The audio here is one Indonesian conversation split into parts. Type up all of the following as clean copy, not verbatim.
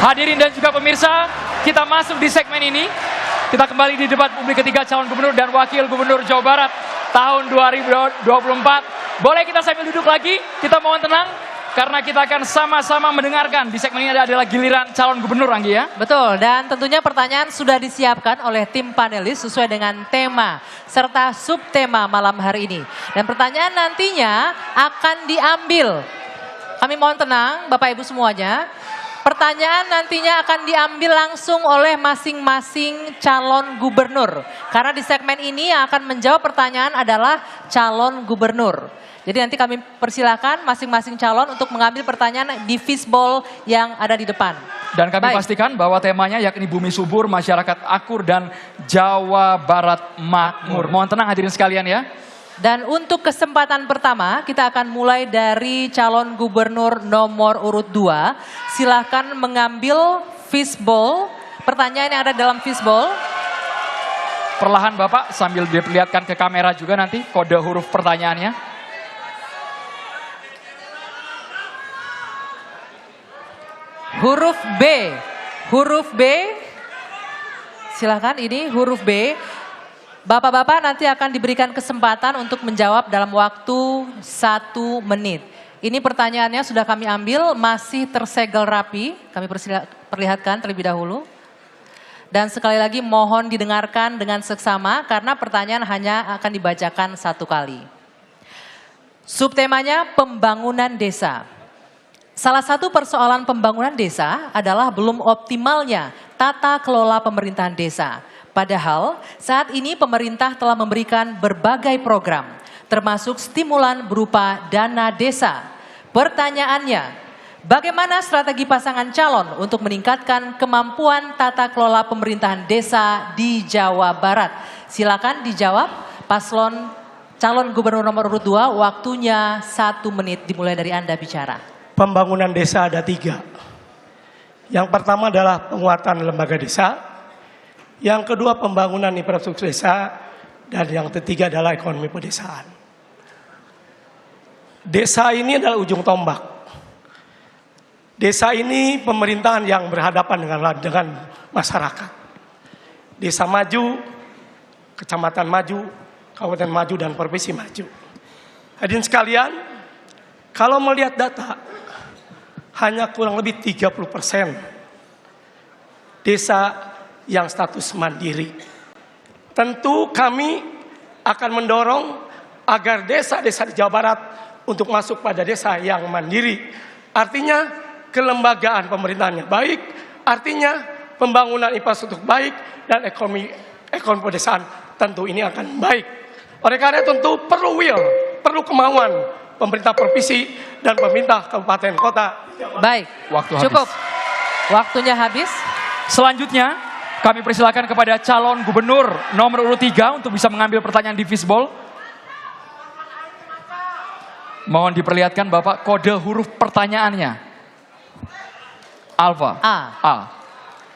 Hadirin dan juga pemirsa, kita masuk di segmen ini. Kita kembali di debat publik ketiga calon gubernur dan wakil gubernur Jawa Barat tahun 2024. Boleh kita sambil duduk lagi? Kita mohon tenang karena kita akan sama-sama mendengarkan. Di segmen ini adalah giliran calon gubernur, Anggi, ya. Betul, dan tentunya pertanyaan sudah disiapkan oleh tim panelis sesuai dengan tema serta subtema malam hari ini. Dan pertanyaan nantinya akan diambil. Kami mohon tenang Bapak Ibu semuanya. Pertanyaan nantinya akan diambil langsung oleh masing-masing calon gubernur. Karena di segmen ini yang akan menjawab pertanyaan adalah calon gubernur. Jadi nanti kami persilakan masing-masing calon untuk mengambil pertanyaan di fishbowl yang ada di depan. Dan kami pastikan bahwa temanya yakni bumi subur, masyarakat akur, dan Jawa Barat makmur. Mohon tenang hadirin sekalian ya. Dan untuk kesempatan pertama kita akan mulai dari calon gubernur nomor urut 2. Silahkan mengambil fishbowl, pertanyaan yang ada dalam fishbowl. Perlahan Bapak sambil diperlihatkan ke kamera juga nanti kode huruf pertanyaannya. Huruf B, silahkan ini huruf B. Bapak-bapak nanti akan diberikan kesempatan untuk menjawab dalam waktu 1 menit. Ini pertanyaannya sudah kami ambil, masih tersegel rapi. Kami perlihatkan terlebih dahulu. Dan sekali lagi mohon didengarkan dengan seksama karena pertanyaan hanya akan dibacakan 1 kali. Subtemanya pembangunan desa. Salah satu persoalan pembangunan desa adalah belum optimalnya tata kelola pemerintahan desa. Padahal saat ini pemerintah telah memberikan berbagai program, termasuk stimulan berupa dana desa. Pertanyaannya, bagaimana strategi pasangan calon untuk meningkatkan kemampuan tata kelola pemerintahan desa di Jawa Barat? Silakan dijawab paslon calon gubernur nomor urut 2, waktunya 1 menit dimulai dari Anda bicara. Pembangunan desa ada 3. Yang pertama adalah penguatan lembaga desa. Yang kedua pembangunan infrastruktur desa, dan yang ketiga adalah ekonomi pedesaan. Desa ini adalah ujung tombak. Desa ini pemerintahan yang berhadapan dengan masyarakat. Desa maju, kecamatan maju, kabupaten maju, dan provinsi maju. Hadirin sekalian, kalau melihat data, hanya kurang lebih 30% desa yang status mandiri. Tentu kami akan mendorong agar desa-desa di Jawa Barat untuk masuk pada desa yang mandiri. Artinya kelembagaan pemerintahannya baik, artinya pembangunan infrastruktur baik, dan ekonomi pedesaan tentu ini akan baik. Oleh karena tentu perlu perlu kemauan pemerintah provinsi dan pemerintah kabupaten kota. Baik, cukup. Waktunya habis. Selanjutnya kami persilakan kepada calon gubernur nomor urut 3 untuk bisa mengambil pertanyaan di fishbowl. Mohon diperlihatkan Bapak kode huruf pertanyaannya. Alfa. A.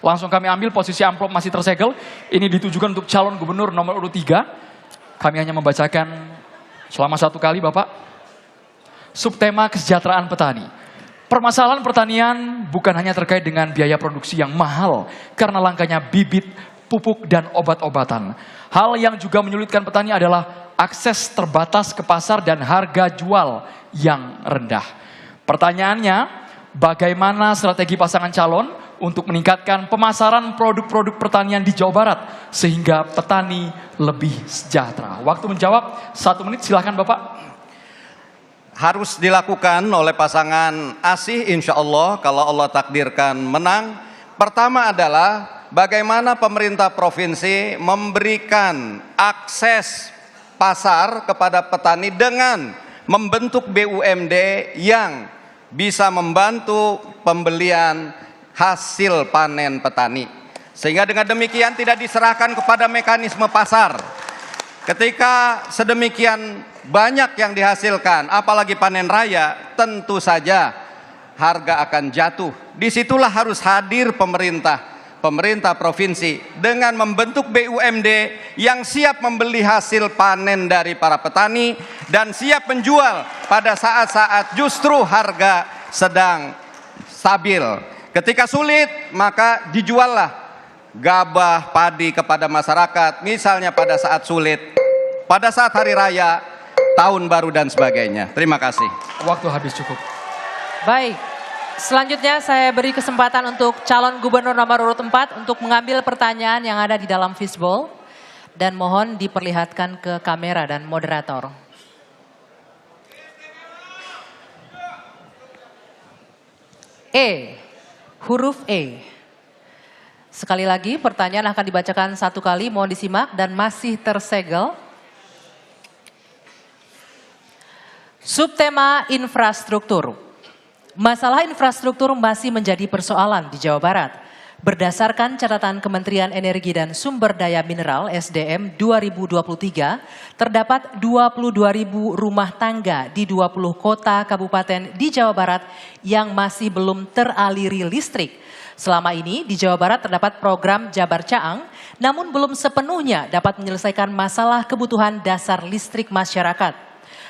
Langsung kami ambil, posisi amplop masih tersegel. Ini ditujukan untuk calon gubernur nomor urut 3. Kami hanya membacakan selama 1 kali Bapak. Subtema kesejahteraan petani. Permasalahan pertanian bukan hanya terkait dengan biaya produksi yang mahal karena langkanya bibit, pupuk, dan obat-obatan. Hal yang juga menyulitkan petani adalah akses terbatas ke pasar dan harga jual yang rendah. Pertanyaannya, bagaimana strategi pasangan calon untuk meningkatkan pemasaran produk-produk pertanian di Jawa Barat sehingga petani lebih sejahtera? Waktu menjawab 1 menit, silakan Bapak. Harus dilakukan oleh pasangan ASIH insya Allah kalau Allah takdirkan menang. Pertama adalah bagaimana pemerintah provinsi memberikan akses pasar kepada petani dengan membentuk BUMD yang bisa membantu pembelian hasil panen petani. Sehingga dengan demikian tidak diserahkan kepada mekanisme pasar. Ketika sedemikian banyak yang dihasilkan, apalagi panen raya, tentu saja harga akan jatuh. Disitulah harus hadir pemerintah provinsi dengan membentuk BUMD yang siap membeli hasil panen dari para petani dan siap menjual pada saat-saat justru harga sedang stabil. Ketika sulit, maka dijuallah gabah, padi kepada masyarakat. Misalnya pada saat sulit, pada saat hari raya, tahun baru dan sebagainya. Terima kasih. Waktu habis cukup. Baik, selanjutnya saya beri kesempatan untuk calon gubernur nomor urut 4 untuk mengambil pertanyaan yang ada di dalam fishbowl. Dan mohon diperlihatkan ke kamera dan moderator. Huruf E. Sekali lagi pertanyaan akan dibacakan satu kali, mohon disimak dan masih tersegel. Subtema infrastruktur. Masalah infrastruktur masih menjadi persoalan di Jawa Barat. Berdasarkan catatan Kementerian Energi dan Sumber Daya Mineral (SDM) 2023, terdapat 22.000 rumah tangga di 20 kota kabupaten di Jawa Barat yang masih belum teraliri listrik. Selama ini di Jawa Barat terdapat program Jabar Caang, namun belum sepenuhnya dapat menyelesaikan masalah kebutuhan dasar listrik masyarakat.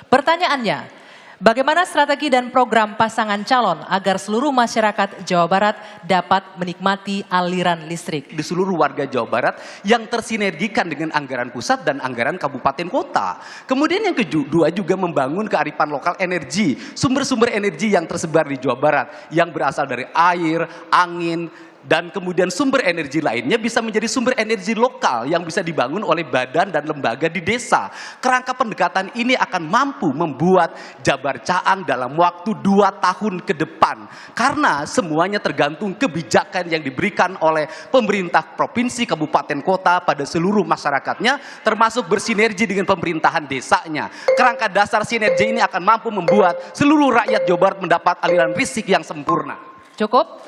Pertanyaannya, bagaimana strategi dan program pasangan calon agar seluruh masyarakat Jawa Barat dapat menikmati aliran listrik? Di seluruh warga Jawa Barat yang tersinergikan dengan anggaran pusat dan anggaran kabupaten kota. Kemudian yang kedua juga membangun kearifan lokal energi, sumber-sumber energi yang tersebar di Jawa Barat yang berasal dari air, angin, dan kemudian sumber energi lainnya bisa menjadi sumber energi lokal yang bisa dibangun oleh badan dan lembaga di desa. Kerangka pendekatan ini akan mampu membuat Jabar Caang dalam waktu 2 tahun ke depan. Karena semuanya tergantung kebijakan yang diberikan oleh pemerintah provinsi, kabupaten, kota pada seluruh masyarakatnya, termasuk bersinergi dengan pemerintahan desanya. Kerangka dasar sinergi ini akan mampu membuat seluruh rakyat Jawa Barat mendapat aliran listrik yang sempurna. Cukup?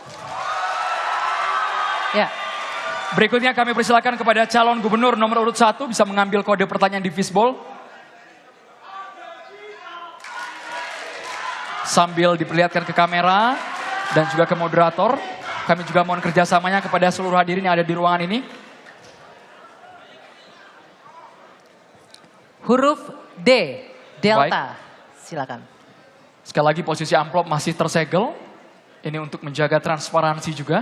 Ya. Berikutnya kami persilakan kepada calon gubernur nomor urut 1 bisa mengambil kode pertanyaan di fishbowl. Sambil diperlihatkan ke kamera dan juga ke moderator. Kami juga mohon kerjasamanya kepada seluruh hadirin yang ada di ruangan ini. Huruf D, Delta. Baik. Silakan. Sekali lagi posisi amplop masih tersegel. Ini untuk menjaga transparansi juga.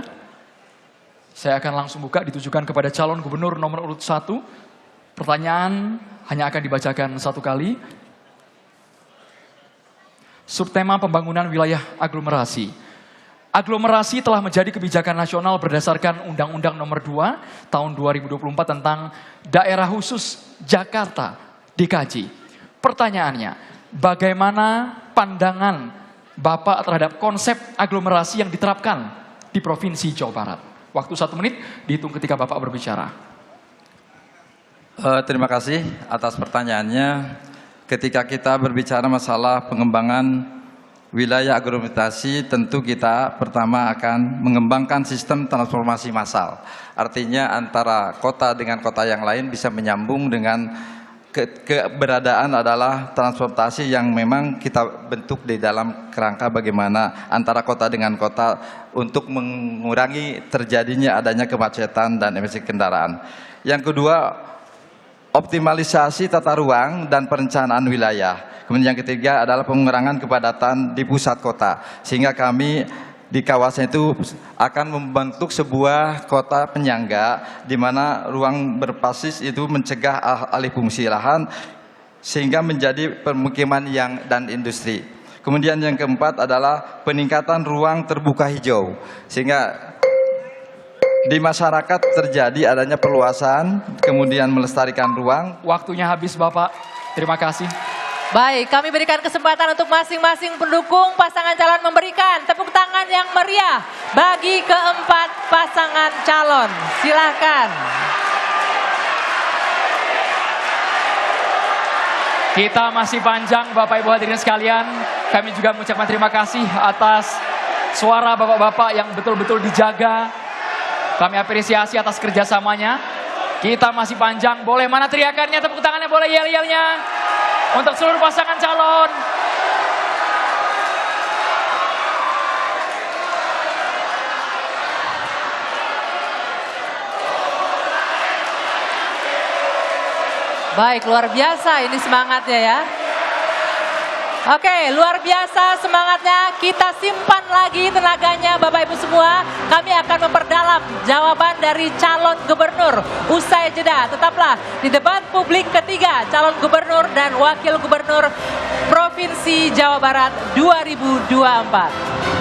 Saya akan langsung buka, ditujukan kepada calon gubernur nomor urut 1. Pertanyaan hanya akan dibacakan satu kali. Subtema pembangunan wilayah aglomerasi. Aglomerasi telah menjadi kebijakan nasional berdasarkan Undang-Undang nomor 2 tahun 2024 tentang Daerah Khusus Jakarta (DKJ). Pertanyaannya, bagaimana pandangan Bapak terhadap konsep aglomerasi yang diterapkan di Provinsi Jawa Barat? Waktu 1 menit dihitung ketika Bapak berbicara. Terima kasih atas pertanyaannya. Ketika kita berbicara masalah pengembangan wilayah aglomerasi, tentu kita pertama akan mengembangkan sistem transformasi massal. Artinya antara kota dengan kota yang lain bisa menyambung dengan keberadaan adalah transportasi yang memang kita bentuk di dalam kerangka bagaimana antara kota dengan kota untuk mengurangi terjadinya adanya kemacetan dan emisi kendaraan. Yang kedua, optimalisasi tata ruang dan perencanaan wilayah. Kemudian yang ketiga adalah pengurangan kepadatan di pusat kota. Sehingga kami di kawasan itu akan membentuk sebuah kota penyangga di mana ruang berbasis itu mencegah alih fungsi lahan sehingga menjadi permukiman dan industri. Kemudian yang keempat adalah peningkatan ruang terbuka hijau sehingga di masyarakat terjadi adanya perluasan, kemudian melestarikan ruang. Waktunya habis Bapak, terima kasih. Baik, kami berikan kesempatan untuk masing-masing pendukung pasangan calon memberikan tepuk tangan yang meriah bagi keempat pasangan calon. Silakan. Kita masih panjang Bapak Ibu hadirin sekalian. Kami juga mengucapkan terima kasih atas suara Bapak-Bapak yang betul-betul dijaga. Kami apresiasi atas kerjasamanya. Kita masih panjang. Boleh mana teriakannya, tepuk tangannya, boleh yel-yelnya. Untuk seluruh pasangan calon. Baik, luar biasa ini semangatnya ya. Oke, luar biasa semangatnya. Kita simpan lagi tenaganya Bapak Ibu semua. Kami akan memperdalam jawaban dari calon gubernur usai jeda. Tetaplah di debat publik ketiga calon gubernur dan wakil gubernur Provinsi Jawa Barat 2024.